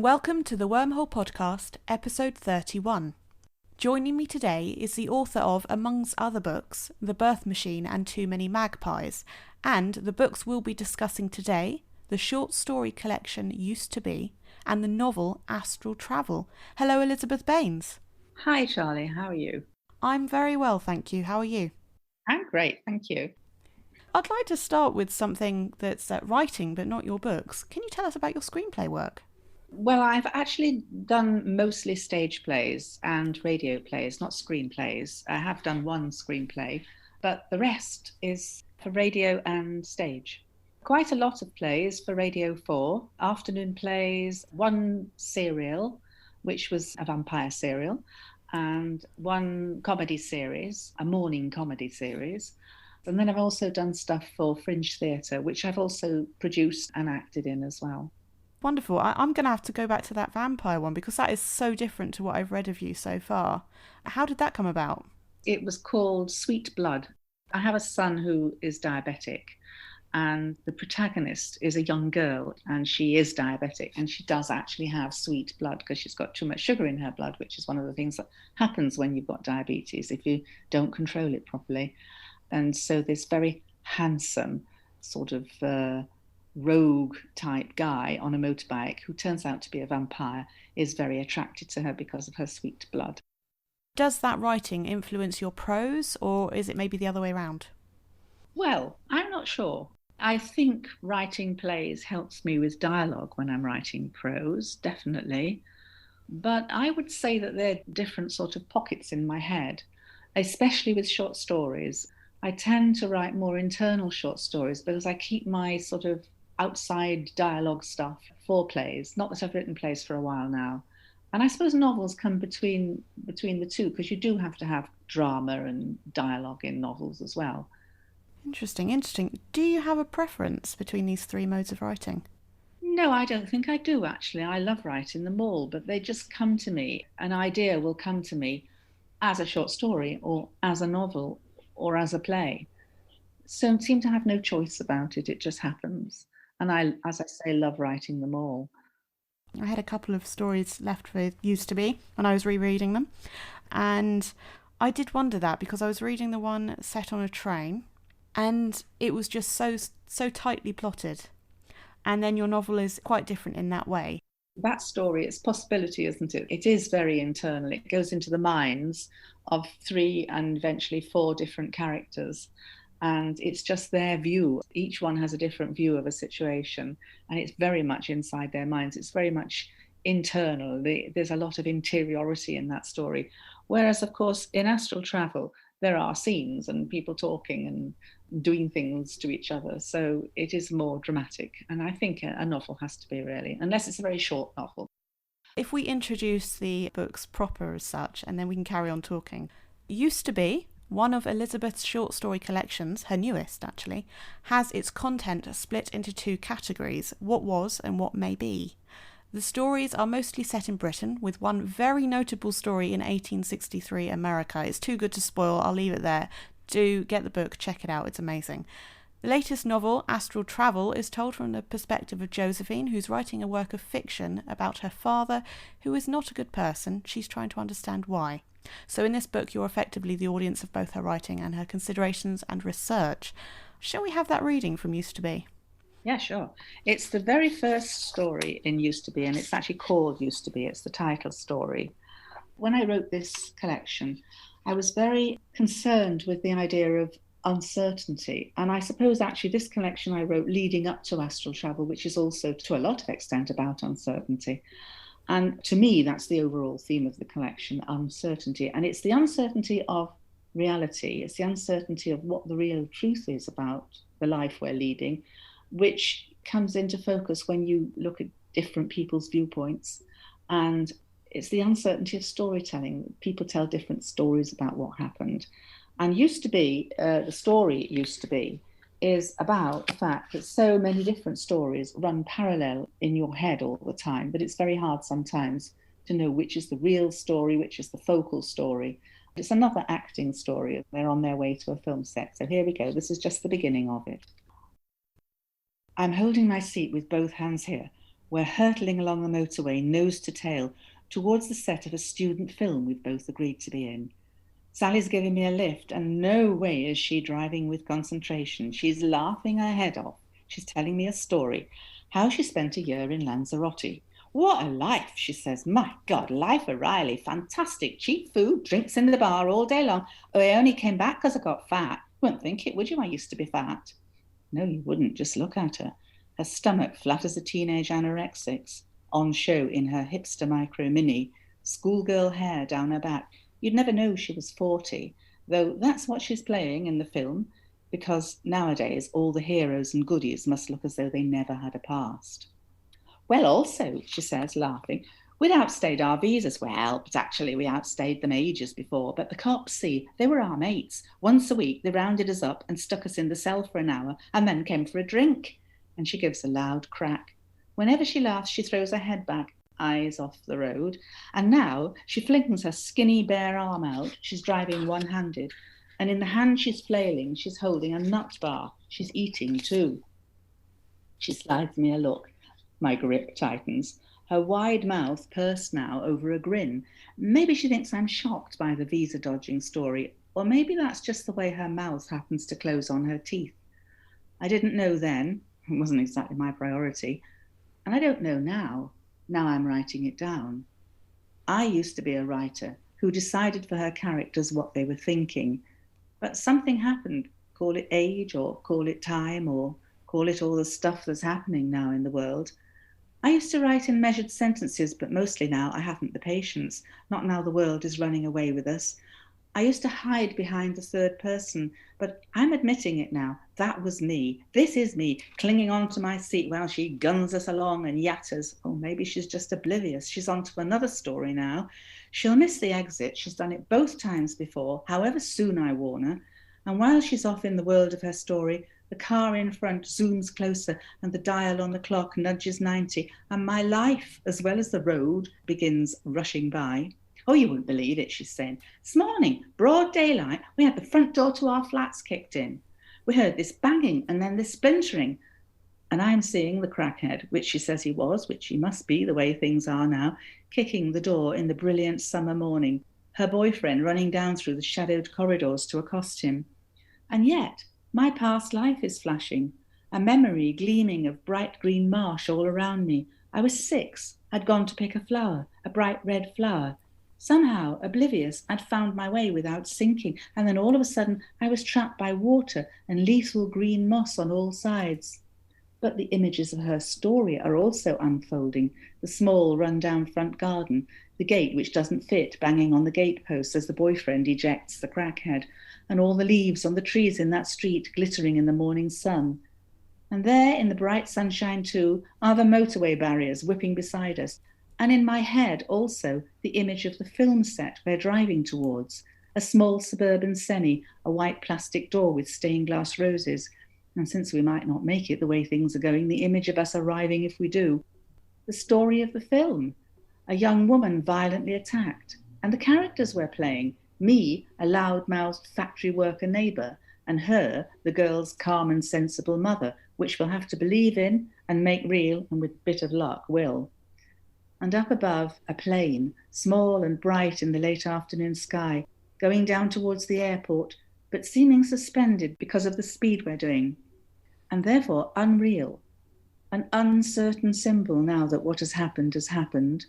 Welcome to the Wormhole Podcast, episode 31. Joining me today is the author of, amongst other books, The Birth Machine and Too Many Magpies, and the books we'll be discussing today, the short story collection Used to Be, and the novel Astral Travel. Hello, Elizabeth Baines. Hi, Charlie. How are you? I'm very well, thank you. How are you? I'm great, thank you. I'd like to start with something that's writing, but not your books. Can you tell us about your screenplay work? Well, I've actually done mostly stage plays and radio plays, not screenplays. I have done one screenplay, but the rest is for radio and stage. Quite a lot of plays for Radio 4, afternoon plays, one serial, which was a vampire serial, and one comedy series, a morning comedy series. And then I've also done stuff for Fringe Theatre, which I've also produced and acted in as well. Wonderful. I'm going to have to go back to that vampire one because that is so different to what I've read of you so far. How did that come about? It was called Sweet Blood. I have a son who is diabetic, and the protagonist is a young girl, and she is diabetic, and she does actually have sweet blood because she's got too much sugar in her blood, which is one of the things that happens when you've got diabetes if you don't control it properly. And so this very handsome sort of rogue type guy on a motorbike who turns out to be a vampire is very attracted to her because of her sweet blood. Does that writing influence your prose, or is it maybe the other way around? Well, I'm not sure. I think writing plays helps me with dialogue when I'm writing prose, definitely. But I would say that there are different sort of pockets in my head, especially with short stories. I tend to write more internal short stories because I keep my sort of outside dialogue stuff for plays. Not that I've written plays for a while now. And I suppose novels come between the two because you do have to have drama and dialogue in novels as well. Interesting. Do you have a preference between these three modes of writing? No, I don't think I do actually. I love writing them all, but they just come to me. An idea will come to me as a short story or as a novel or as a play. So I seem to have no choice about it. It just happens. And I, as I say, love writing them all. I had a couple of stories left with Used to Be when I was rereading them. And I did wonder that because I was reading the one set on a train and it was just so tightly plotted. And then your novel is quite different in that way. That story, it's possibility, isn't it? It is very internal. It goes into the minds of 3 and eventually 4 different characters. And it's just their view. Each one has a different view of a situation, and it's very much inside their minds. It's very much internal. There's a lot of interiority in that story. Whereas, of course, in Astral Travel, there are scenes and people talking and doing things to each other. So it is more dramatic. And I think a novel has to be, really, unless it's a very short novel. If we introduce the books proper as such, and then we can carry on talking. Used to Be, one of Elizabeth's short story collections, her newest actually, has its content split into 2 categories, what was and what may be. The stories are mostly set in Britain, with one very notable story in 1863 America. It's too good to spoil, I'll leave it there. Do get the book, check it out, it's amazing. The latest novel, Astral Travel, is told from the perspective of Josephine, who's writing a work of fiction about her father, who is not a good person. She's trying to understand why. So in this book, you're effectively the audience of both her writing and her considerations and research. Shall we have that reading from Used to Be? Yeah, sure. It's the very first story in Used to Be, and it's actually called Used to Be. It's the title story. When I wrote this collection, I was very concerned with the idea of uncertainty. And I suppose actually this collection I wrote leading up to Astral Travel, which is also to a lot of extent about uncertainty. And to me, that's the overall theme of the collection, uncertainty. And it's the uncertainty of reality. It's the uncertainty of what the real truth is about the life we're leading, which comes into focus when you look at different people's viewpoints. And it's the uncertainty of storytelling. People tell different stories about what happened. And Used to Be, the story Used to Be, is about the fact that so many different stories run parallel in your head all the time, but it's very hard sometimes to know which is the real story, which is the focal story. It's another acting story. They're on their way to a film set. So here we go. This is just the beginning of it. I'm holding my seat with both hands here, We're hurtling along the motorway, nose to tail, towards the set of a student film we've both agreed to be in. Sally's giving me a lift, and no way is she driving with concentration. She's laughing her head off. She's telling me a story, how she spent a year in Lanzarote. What a life, she says. My God, life O'Reilly, fantastic. Cheap food, drinks in the bar all day long. Oh, I only came back because I got fat. You wouldn't think it, would you? I used to be fat. No, you wouldn't. Just look at her. Her stomach flat as a teenage anorexic's, on show in her hipster micro mini, schoolgirl hair down her back. You'd never know she was 40, though that's what she's playing in the film, because nowadays all the heroes and goodies must look as though they never had a past. Well, also, she says, laughing, we'd outstayed our visas. Well, but actually we outstayed them ages before. But the cops, see, they were our mates. Once a week, they rounded us up and stuck us in the cell for an hour and then came for a drink. And she gives a loud crack. Whenever she laughs, she throws her head back, eyes off the road. And now she flings her skinny bare arm out. She's driving one-handed. And in the hand she's flailing, she's holding a nut bar. She's eating too. She slides me a look. My grip tightens. Her wide mouth pursed now over a grin. Maybe she thinks I'm shocked by the visa dodging story, or maybe that's just the way her mouth happens to close on her teeth. I didn't know then. It wasn't exactly my priority. And I don't know now. Now I'm writing it down. I used to be a writer who decided for her characters what they were thinking. But something happened. Call it age, or call it time, or call it all the stuff that's happening now in the world. I used to write in measured sentences, but mostly now I haven't the patience. Not now the world is running away with us. I used to hide behind the third person, but I'm admitting it now. That was me. This is me, clinging onto my seat while she guns us along and yatters. Oh, maybe she's just oblivious. She's on to another story now. She'll miss the exit. She's done it both times before, however soon I warn her. And while she's off in the world of her story, the car in front zooms closer and the dial on the clock nudges 90, and my life, as well as the road, begins rushing by. Oh, you wouldn't believe it, she's saying. This morning, broad daylight, we had the front door to our flats kicked in. We heard this banging and then this splintering. And I'm seeing the crackhead, which she says he was, which he must be the way things are now, kicking the door in the brilliant summer morning, her boyfriend running down through the shadowed corridors to accost him. And yet, my past life is flashing, a memory gleaming of bright green marsh all around me. I was 6, I'd gone to pick a flower, a bright red flower. Somehow, oblivious, I'd found my way without sinking, and then all of a sudden I was trapped by water and lethal green moss on all sides. But the images of her story are also unfolding. The small, run-down front garden, the gate which doesn't fit banging on the gatepost as the boyfriend ejects the crackhead, and all the leaves on the trees in that street glittering in the morning sun. And there, in the bright sunshine too, are the motorway barriers whipping beside us, and in my head also the image of the film set we're driving towards, a small suburban semi, a white plastic door with stained glass roses, and since we might not make it the way things are going, the image of us arriving if we do. The story of the film, a young woman violently attacked, and the characters we're playing, me, a loud-mouthed factory worker neighbour, and her, the girl's calm and sensible mother, which we'll have to believe in and make real, and with a bit of luck will. And up above, a plane, small and bright in the late afternoon sky, going down towards the airport, but seeming suspended because of the speed we're doing, and therefore unreal, an uncertain symbol now that what has happened,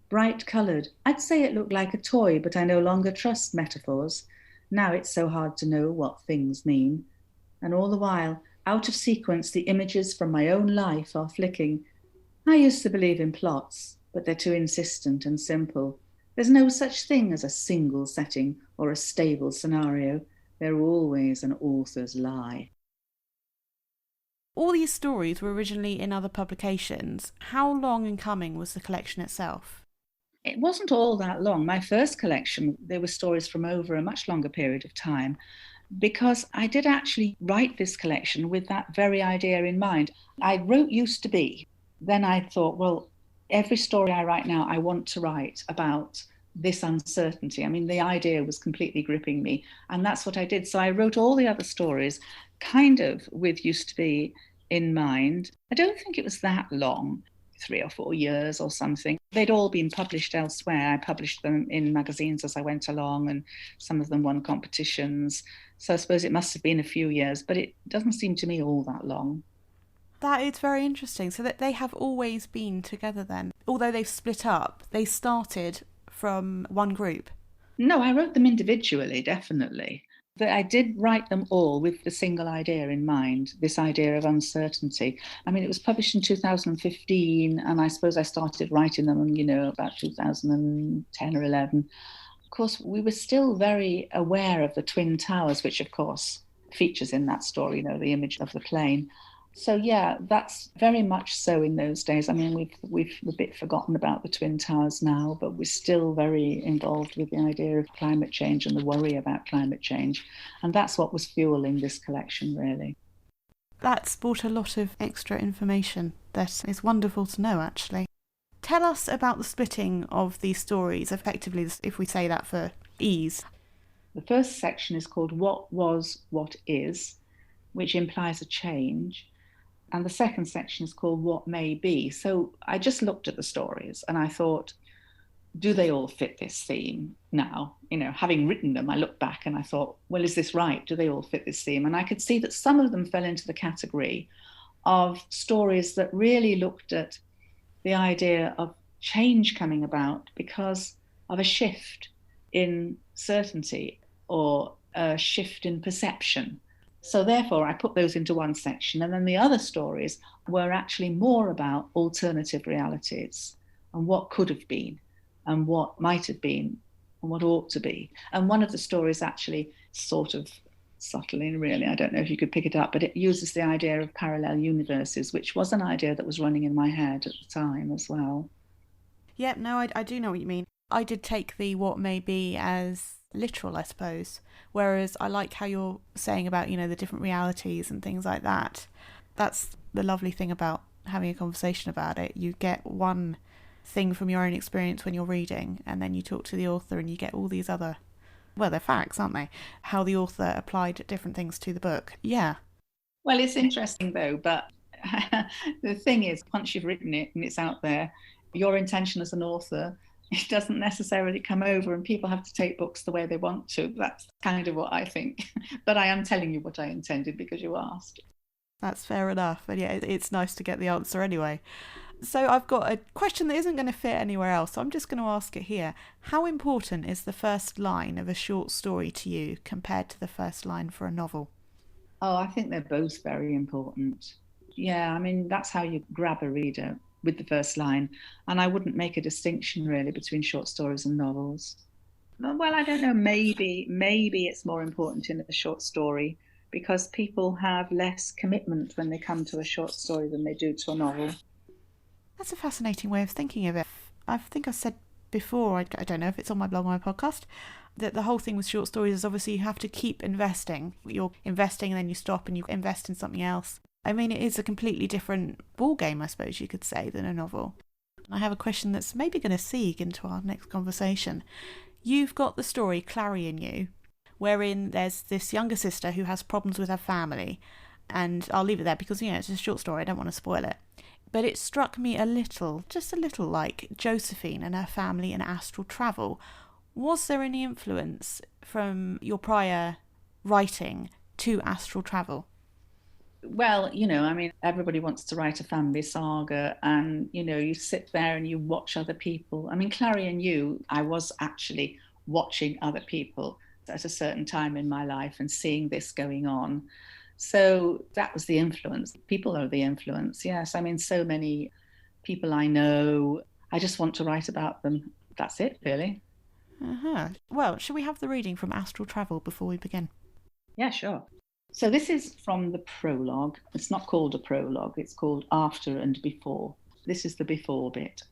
bright coloured. I'd say it looked like a toy, but I no longer trust metaphors. Now it's so hard to know what things mean. And all the while, out of sequence, the images from my own life are flicking. I used to believe in plots, but they're too insistent and simple. There's no such thing as a single setting or a stable scenario. They're always an author's lie. All these stories were originally in other publications. How long in coming was the collection itself? It wasn't all that long. My first collection, there were stories from over a much longer period of time, because I did actually write this collection with that very idea in mind. I wrote Used to Be. Then I thought, well, every story I write now, I want to write about this uncertainty. I mean, the idea was completely gripping me, and that's what I did. So I wrote all the other stories kind of with Used to Be in mind. I don't think it was that long. 3 or 4 years or something. They'd all been published elsewhere. I published them in magazines as I went along, and some of them won competitions. So I suppose it must have been a few years, but it doesn't seem to me all that long. That is very interesting. So that they have always been together then. Although they've split up, they started from one group. No, I wrote them individually, definitely. But I did write them all with the single idea in mind, this idea of uncertainty. I mean, it was published in 2015, and I suppose I started writing them, about 2010 or 11. Of course, we were still very aware of the Twin Towers, which, of course, features in that story, the image of the plane. So yeah, that's very much so in those days. I mean, we've a bit forgotten about the Twin Towers now, but we're still very involved with the idea of climate change and the worry about climate change. And that's what was fueling this collection, really. That's brought a lot of extra information that is wonderful to know, actually. Tell us about the splitting of these stories, effectively, if we say that for ease. The first section is called What Was, What Is, which implies a change. And the second section is called What May Be. So I just looked at the stories and I thought, do they all fit this theme now? Having written them, I looked back and I thought, well, is this right? Do they all fit this theme? And I could see that some of them fell into the category of stories that really looked at the idea of change coming about because of a shift in certainty or a shift in perception. So therefore, I put those into one section. And then the other stories were actually more about alternative realities and what could have been and what might have been and what ought to be. And one of the stories actually sort of subtly, really, I don't know if you could pick it up, but it uses the idea of parallel universes, which was an idea that was running in my head at the time as well. Yeah, no, I do know what you mean. I did take the what may be as literal, I suppose, whereas I like how you're saying about, the different realities and things like that. That's the lovely thing about having a conversation about it. You get one thing from your own experience when you're reading, and then you talk to the author and you get all these other, well, they're facts, aren't they? How the author applied different things to the book. Yeah. Well, it's interesting though, but the thing is, once you've written it and it's out there, your intention as an author, it doesn't necessarily come over, and people have to take books the way they want to. That's kind of what I think. But I am telling you what I intended because you asked. That's fair enough. And yeah, it's nice to get the answer anyway. So I've got a question that isn't going to fit anywhere else, so I'm just going to ask it here. How important is the first line of a short story to you compared to the first line for a novel? Oh, I think they're both very important. Yeah, I mean, that's how you grab a reader, with the first line. And I wouldn't make a distinction really between short stories and novels. Well, I don't know, maybe it's more important in a short story because people have less commitment when they come to a short story than they do to a novel. That's a fascinating way of thinking of it. I think I said before, I don't know if it's on my blog or my podcast, that the whole thing with short stories is obviously you have to keep investing. You're investing and then you stop and you invest in something else. I mean, it is a completely different ball game, I suppose you could say, than a novel. I have a question that's maybe going to segue into our next conversation. You've got the story Clarrie and You, wherein there's this younger sister who has problems with her family. And I'll leave it there because, it's a short story. I don't want to spoil it. But it struck me a little, just a little, like Josephine and her family in Astral Travel. Was there any influence from your prior writing to Astral Travel? Well, I mean, everybody wants to write a family saga and, you sit there and you watch other people. I mean, Clarrie and You, I was actually watching other people at a certain time in my life and seeing this going on. So that was the influence. People are the influence. Yes. I mean, so many people I know, I just want to write about them. That's it, really. Uh-huh. Well, shall we have the reading from Astral Travel before we begin? Yeah, sure. So this is from the prologue. It's not called a prologue. It's called After and Before. This is the before bit.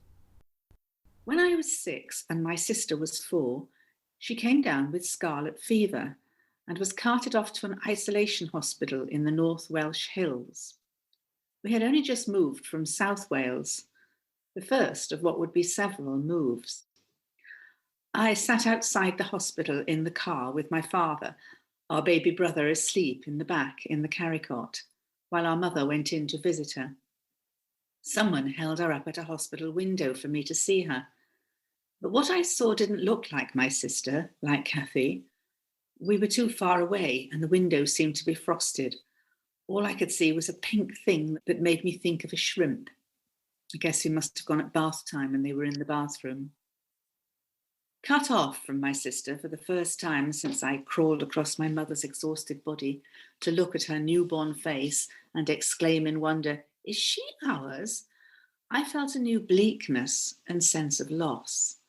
When I was 6 and my sister was 4, she came down with scarlet fever and was carted off to an isolation hospital in the North Welsh Hills. We had only just moved from South Wales, the first of what would be several moves. I sat outside the hospital in the car with my father, our baby brother asleep in the back in the carry cot, while our mother went in to visit her. Someone held her up at a hospital window for me to see her. But what I saw didn't look like my sister, like Kathy. We were too far away, and the window seemed to be frosted. All I could see was a pink thing that made me think of a shrimp. I guess he must have gone at bath time and they were in the bathroom. Cut off from my sister for the first time since I crawled across my mother's exhausted body to look at her newborn face and exclaim in wonder, "Is she ours?" I felt a new bleakness and sense of loss.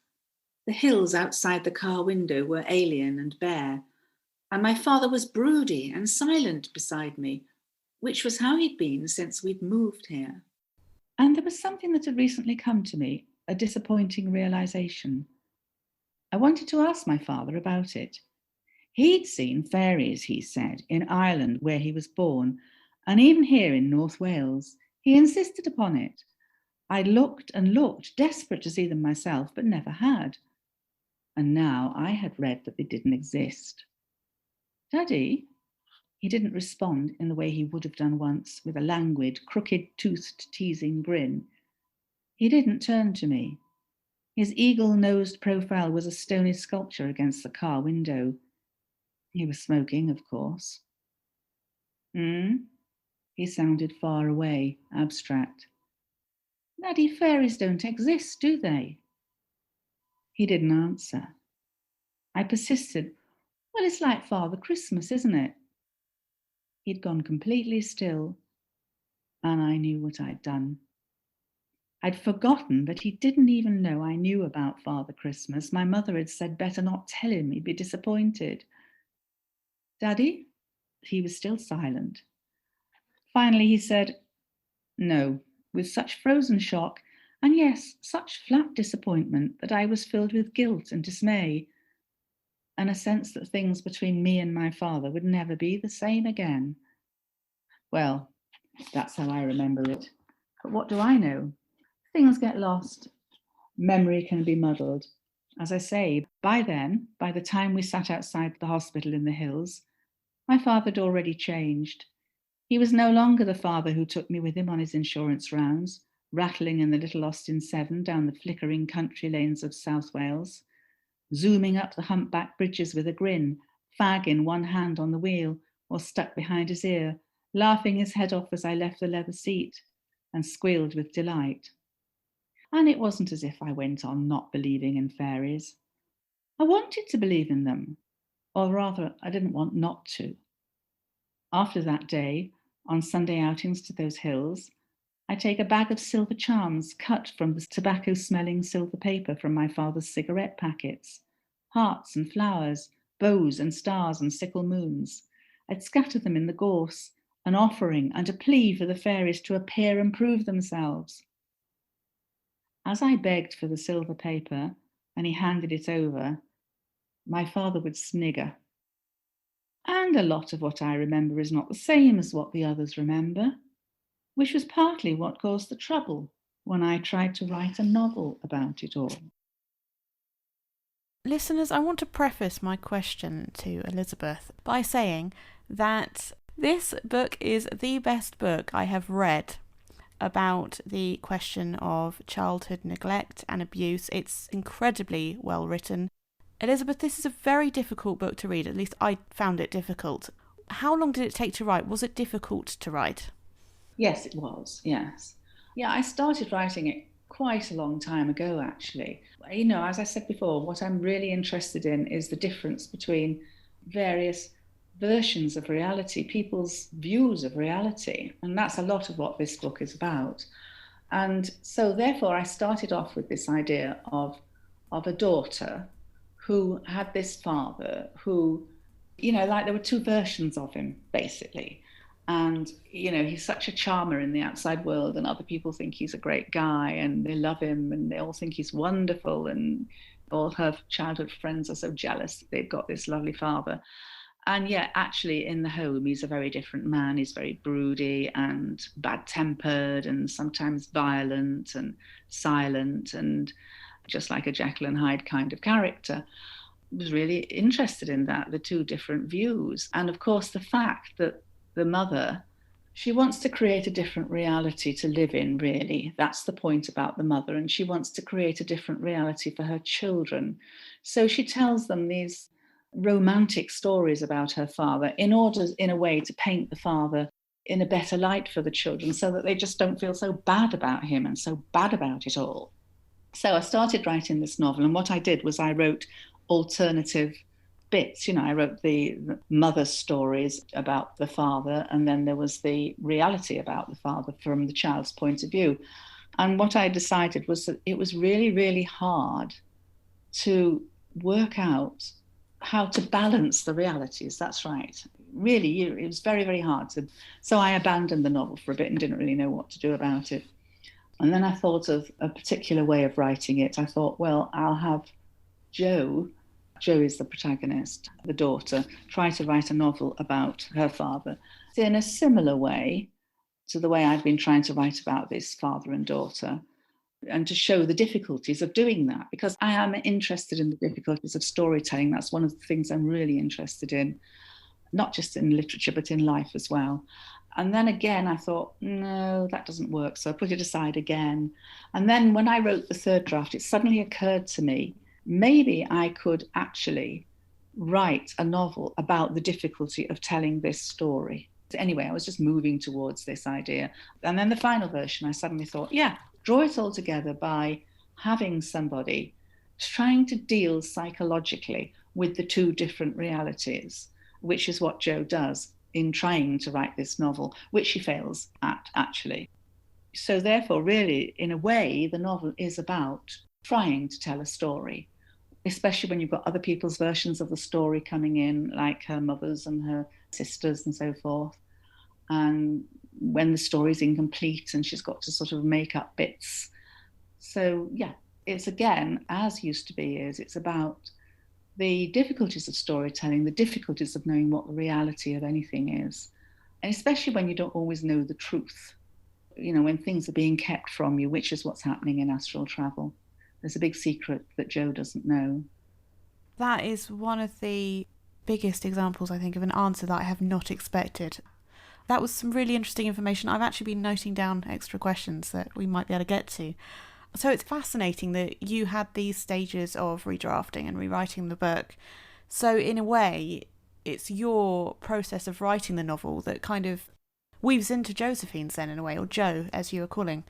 The hills outside the car window were alien and bare, and my father was broody and silent beside me, which was how he'd been since we'd moved here. And there was something that had recently come to me, a disappointing realization. I wanted to ask my father about it. He'd seen fairies, he said, in Ireland where he was born, and even here in North Wales. He insisted upon it. I looked and looked, desperate to see them myself, but never had. And now I had read that they didn't exist. "Daddy?" He didn't respond in the way he would have done once, with a languid, crooked-toothed, teasing grin. He didn't turn to me. His eagle-nosed profile was a stony sculpture against the car window. He was smoking, of course. He sounded far away, abstract. "Daddy, fairies don't exist, do they?" He didn't answer. I persisted. "Well, it's like Father Christmas, isn't it?" He'd gone completely still, and I knew what I'd done. I'd forgotten that he didn't even know I knew about Father Christmas. My mother had said better not tell him, he'd be disappointed. "Daddy?" He was still silent. Finally he said, "No," with such frozen shock, and yes, such flat disappointment that I was filled with guilt and dismay, and a sense that things between me and my father would never be the same again. Well, that's how I remember it. But what do I know? Things get lost. Memory can be muddled. As I say, by then, by the time we sat outside the hospital in the hills, my father had already changed. He was no longer the father who took me with him on his insurance rounds, rattling in the little Austin 7 down the flickering country lanes of South Wales, zooming up the humpback bridges with a grin, fag in one hand on the wheel or stuck behind his ear, laughing his head off as I left the leather seat and squealed with delight. And it wasn't as if I went on not believing in fairies. I wanted to believe in them, or rather, I didn't want not to. After that day, on Sunday outings to those hills, I take a bag of silver charms cut from the tobacco-smelling silver paper from my father's cigarette packets, hearts and flowers, bows and stars and sickle moons. I'd scatter them in the gorse, an offering and a plea for the fairies to appear and prove themselves. As I begged for the silver paper and he handed it over, my father would snigger. And a lot of what I remember is not the same as what the others remember, which was partly what caused the trouble when I tried to write a novel about it all. Listeners, I want to preface my question to Elizabeth by saying that this book is the best book I have read about the question of childhood neglect and abuse. It's incredibly well written. Elizabeth, this is a very difficult book to read. At least I found it difficult. How long did it take to write? Was it difficult to write? Yes, it was, yes. Yeah, I started writing it quite a long time ago, actually. You know, as I said before, what I'm really interested in is the difference between various versions of reality, people's views of reality. And that's a lot of what this book is about. And so therefore I started off with this idea of a daughter who had this father who, you know, like there were two versions of him, basically. And, you know, he's such a charmer in the outside world, and other people think he's a great guy and they love him and they all think he's wonderful. And all her childhood friends are so jealous that they've got this lovely father. And yet, actually, in the home, he's a very different man. He's very broody and bad-tempered and sometimes violent and silent and just like a Jekyll and Hyde kind of character. I was really interested in that, the two different views. And of course, the fact that the mother She wants to create a different reality to live in, really. That's the point about the mother. And she wants to create a different reality for her children. So she tells them these romantic stories about her father in order, in a way, to paint the father in a better light for the children so that they just don't feel so bad about him and so bad about it all. So I started writing this novel. And what I did was I wrote alternative bits. I wrote the mother's stories about the father, and then there was the reality about the father from the child's point of view. And what I decided was that it was really, really hard to work out how to balance the realities. That's right. Really, it was very, very hard to. So I abandoned the novel for a bit and didn't really know what to do about it. And then I thought of a particular way of writing it. I thought, well, I'll have Jo is the protagonist, the daughter, try to write a novel about her father in a similar way to the way I've been trying to write about this father and daughter, and to show the difficulties of doing that, because I am interested in the difficulties of storytelling. That's one of the things I'm really interested in, not just in literature, but in life as well. And then again, I thought, no, that doesn't work. So I put it aside again. And then when I wrote the third draft, it suddenly occurred to me, maybe I could actually write a novel about the difficulty of telling this story. Anyway, I was just moving towards this idea. And then the final version, I suddenly thought, yeah, draw it all together by having somebody trying to deal psychologically with the two different realities, which is what Jo does in trying to write this novel, which she fails at, actually. So therefore, really, in a way, the novel is about trying to tell a story, especially when you've got other people's versions of the story coming in, like her mother's and her sisters and so forth. And when the story's incomplete and she's got to sort of make up bits. So yeah, it's again, as used to be, it's about the difficulties of storytelling, the difficulties of knowing what the reality of anything is. And especially when you don't always know the truth, when things are being kept from you, which is what's happening in Astral Travel. There's a big secret that Jo doesn't know. That is one of the biggest examples, I think, of an answer that I have not expected. That was some really interesting information. I've actually been noting down extra questions that we might be able to get to. So it's fascinating that you had these stages of redrafting and rewriting the book. So in a way, it's your process of writing the novel that kind of weaves into Josephine's then, in a way, or Jo, as you were calling.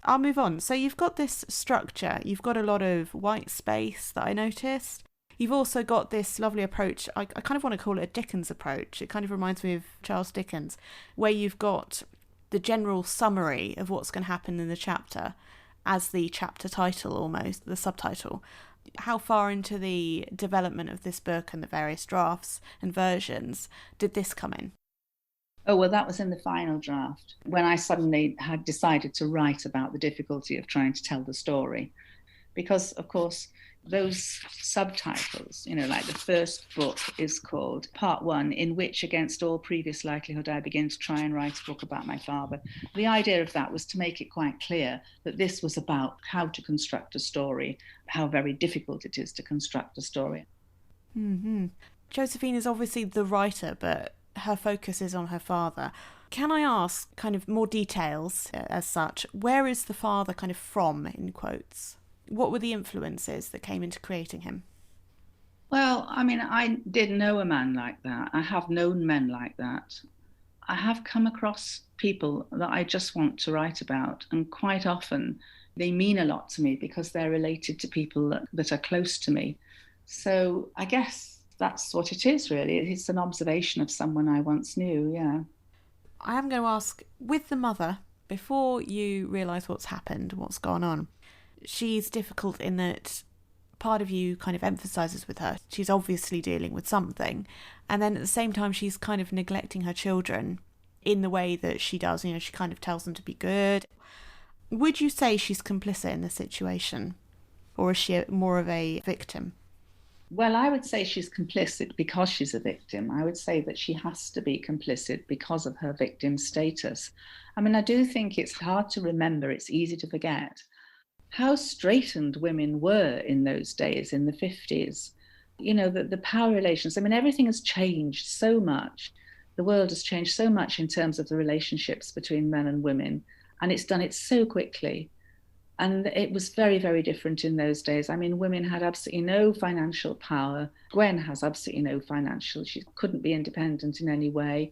I'll move on. So you've got this structure. You've got a lot of white space that I noticed. You've also got this lovely approach. I kind of want to call it a Dickens approach. It kind of reminds me of Charles Dickens, where you've got the general summary of what's going to happen in the chapter as the chapter title, almost, the subtitle. How far into the development of this book and the various drafts and versions did this come in? Oh, well, that was in the final draft, when I suddenly had decided to write about the difficulty of trying to tell the story. Because, of course, those subtitles, like the first book is called Part 1, in which, against all previous likelihood, I begin to try and write a book about my father. The idea of that was to make it quite clear that this was about how to construct a story, how very difficult it is to construct a story. Mm-hmm. Josephine is obviously the writer, but her focus is on her father. Can I ask kind of more details as such? Where is the father kind of from, in quotes? What were the influences that came into creating him? Well, I mean, I did know a man like that. I have known men like that. I have come across people that I just want to write about. And quite often they mean a lot to me because they're related to people that are close to me. So I guess that's what it is, really. It's an observation of someone I once knew, yeah. I am going to ask, with the mother, before you realise what's happened, what's gone on, she's difficult in that part of you kind of emphasises with her. She's obviously dealing with something. And then at the same time, she's kind of neglecting her children in the way that she does. She kind of tells them to be good. Would you say she's complicit in the situation? Or is she more of a victim? Well, I would say she's complicit because she's a victim. I would say that she has to be complicit because of her victim status. I mean, I do think it's hard to remember, it's easy to forget how straitened women were in those days, in the 50s. The power relations, I mean, everything has changed so much The world has changed so much in terms of the relationships between men and women, and it's done it so quickly. And it was very, very different in those days. I mean, women had absolutely no financial power. Gwen has absolutely no financial. She couldn't be independent in any way.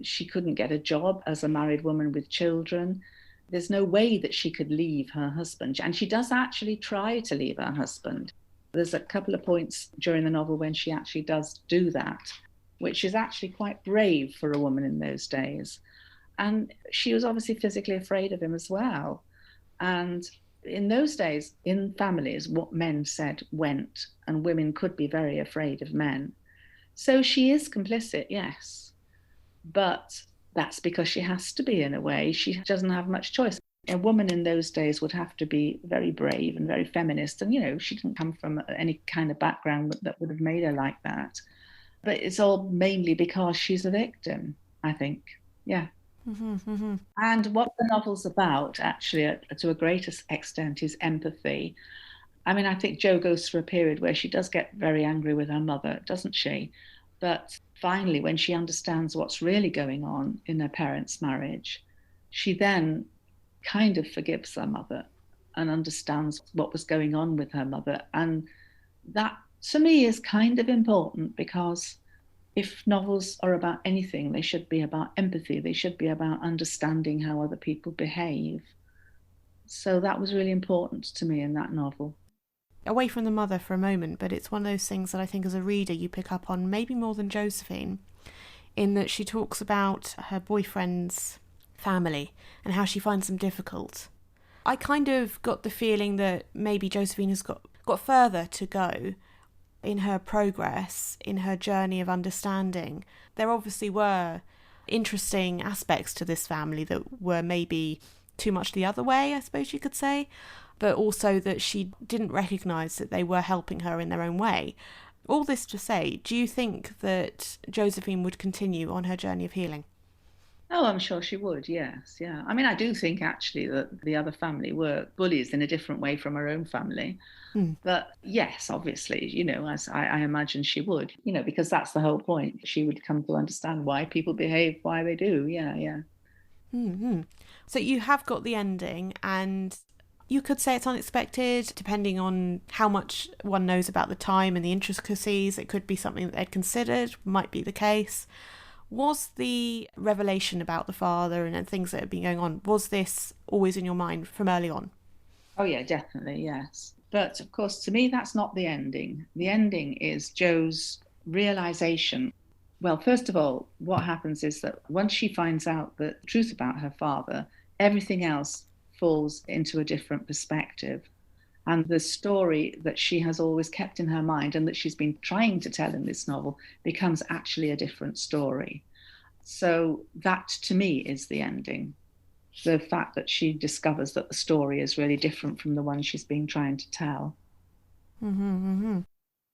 She couldn't get a job as a married woman with children. There's no way that she could leave her husband. And she does actually try to leave her husband. There's a couple of points during the novel when she actually does do that, which is actually quite brave for a woman in those days. And she was obviously physically afraid of him as well. And in those days, in families, what men said went, and women could be very afraid of men. So she is complicit, yes. But that's because she has to be in a way. She doesn't have much choice. A woman in those days would have to be very brave and very feminist. And, you know, she didn't come from any kind of background that would have made her like that. But it's all mainly because she's a victim, I think. Yeah. Mm-hmm, mm-hmm. And what the novel's about, actually, to a greater extent, is empathy. I mean, I think Jo goes through a period where she does get very angry with her mother, doesn't she? But finally, when she understands what's really going on in her parents' marriage, she then kind of forgives her mother and understands what was going on with her mother. And that, to me, is kind of important, because if novels are about anything, they should be about empathy. They should be about understanding how other people behave. So that was really important to me in that novel. Away from the mother for a moment, but it's one of those things that I think as a reader you pick up on maybe more than Josephine, in that she talks about her boyfriend's family and how she finds them difficult. I kind of got the feeling that maybe Josephine has got further to go in her progress, in her journey of understanding. There obviously were interesting aspects to this family that were maybe too much the other way, I suppose you could say, but also that she didn't recognise that they were helping her in their own way. All this to say, do you think that Josephine would continue on her journey of healing? Oh, I'm sure she would, yes, yeah. I mean, I do think actually that the other family were bullies in a different way from her own family. But yes, obviously, you know, as I imagine she would, you know, because that's the whole point. She would come to understand why people behave why they do. Yeah, yeah. Mm-hmm. So you have got the ending, and you could say it's unexpected, depending on how much one knows about the time and the intricacies. It could be something that they'd considered, might be the case. Was the revelation about the father and things that had been going on, was this always in your mind from early on? Oh, yeah, definitely, yes. But of course, to me, that's not the ending. The ending is Jo's realization. Well, first of all, what happens is that once she finds out the truth about her father, everything else falls into a different perspective. And the story that she has always kept in her mind and that she's been trying to tell in this novel becomes actually a different story. So that, to me, is the ending. The fact that she discovers that the story is really different from the one she's been trying to tell. Mm-hmm, mm-hmm.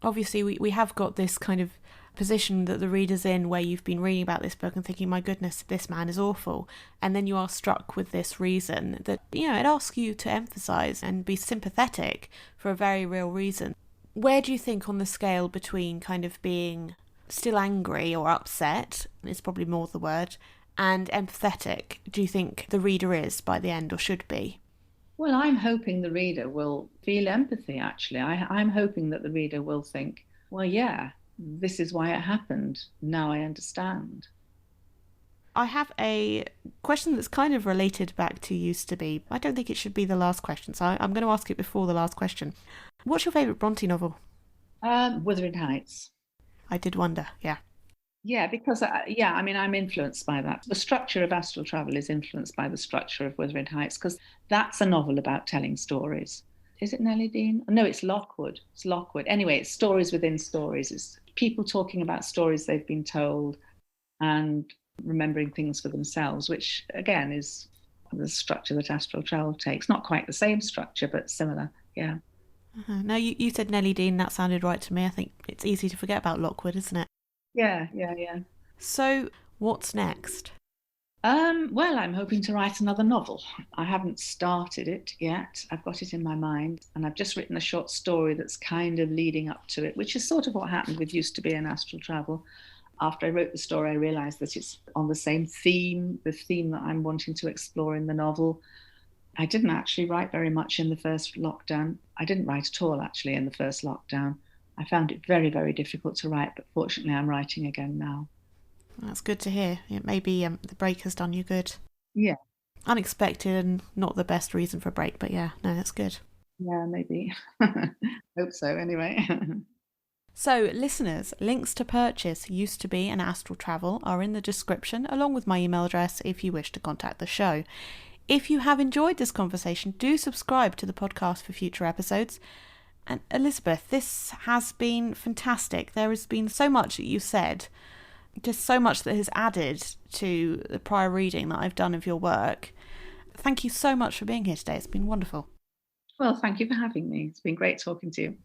Obviously, we have got this kind of position that the reader's in where you've been reading about this book and thinking, my goodness, this man is awful. And then you are struck with this reason that, you know, it asks you to emphasise and be sympathetic for a very real reason. Where do you think on the scale between kind of being still angry or upset, is probably more the word, and empathetic, do you think the reader is by the end, or should be? Well, I'm hoping the reader will feel empathy, actually. I'm hoping that the reader will think, well, yeah, this is why it happened. Now I understand. I have a question that's kind of related back to used to be. I don't think it should be the last question, so I'm going to ask it before the last question. What's your favourite Bronte novel? Wuthering Heights. I did wonder, yeah. Yeah, because, yeah, I mean, I'm influenced by that. The structure of Astral Travel is influenced by the structure of Wuthering Heights, because that's a novel about telling stories. Is it Nellie Dean? No, it's Lockwood. It's Lockwood. Anyway, it's stories within stories. It's people talking about stories they've been told and remembering things for themselves, which, again, is the structure that Astral Travel takes. Not quite the same structure, but similar, yeah. Uh-huh. No, you said Nellie Dean, that sounded right to me. I think it's easy to forget about Lockwood, isn't it? Yeah, yeah, yeah. So, what's next? Well, I'm hoping to write another novel. I haven't started it yet. I've got it in my mind, and I've just written a short story that's kind of leading up to it, which is sort of what happened with Used to Be an Astral Travel. after I wrote the story, I realised that it's on the same theme, the theme that I'm wanting to explore in the novel. I didn't actually write very much in the first lockdown. I didn't write at all, actually, in the first lockdown. I found it very, very difficult to write, but fortunately I'm writing again now. That's good to hear. It maybe the break has done you good. Yeah. Unexpected and not the best reason for a break, but yeah, no, that's good. Yeah, maybe. Hope so, anyway. So, listeners, links to purchase Used to Be and Astral Travel are in the description, along with my email address if you wish to contact the show. If you have enjoyed this conversation, do subscribe to the podcast for future episodes. And Elizabeth, this has been fantastic. There has been so much that you said, just so much that has added to the prior reading that I've done of your work. Thank you so much for being here today. It's been wonderful. Well, thank you for having me. It's been great talking to you.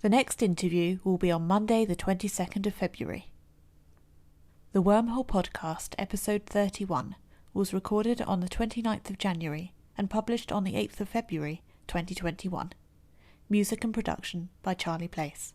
The next interview will be on Monday, the 22nd of February. The Wormhole Podcast, episode 31, was recorded on the 29th of January and published on the 8th of February 2021. Music and production by Charlie Place.